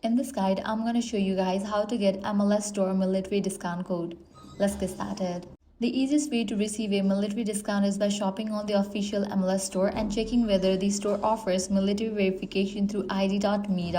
In this guide, I'm going to show you guys how to get MLS Store military discount code. Let's get started. The easiest way to receive a military discount is by shopping on the official MLS Store and checking whether the store offers military verification through id.me.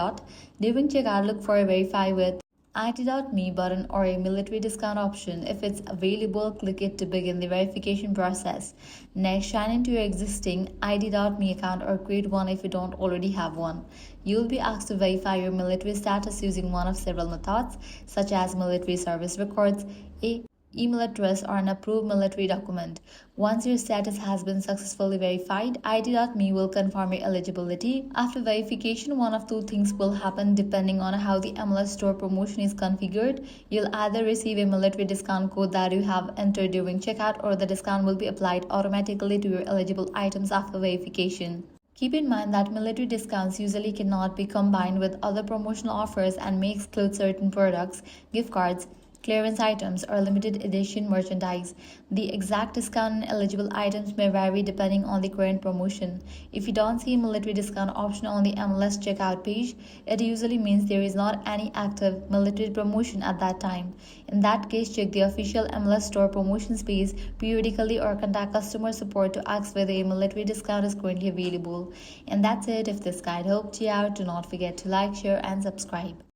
During checkout, look for a verify with id.me button or a military discount option. If it's available, click it to begin the verification process. Next, sign into your existing id.me account or create one if you don't already have one. You'll be asked to verify your military status using one of several methods, such as military service records, a email address, or an approved military document. Once your status has been successfully verified, id.me will confirm your eligibility. After verification, one of two things will happen depending on how the MLS Store promotion is configured. You'll either receive a military discount code that you have entered during checkout, or the discount will be applied automatically to your eligible items after verification. Keep in mind that military discounts usually cannot be combined with other promotional offers and may exclude certain products, gift cards, clearance items, or limited edition merchandise. The exact discount on eligible items may vary depending on the current promotion. If you don't see a military discount option on the MLS checkout page, it usually means there is not any active military promotion at that time. In that case, check the official MLS Store promotions page periodically or contact customer support to ask whether a military discount is currently available. And that's it. If this guide helped you out, do not forget to like, share, and subscribe.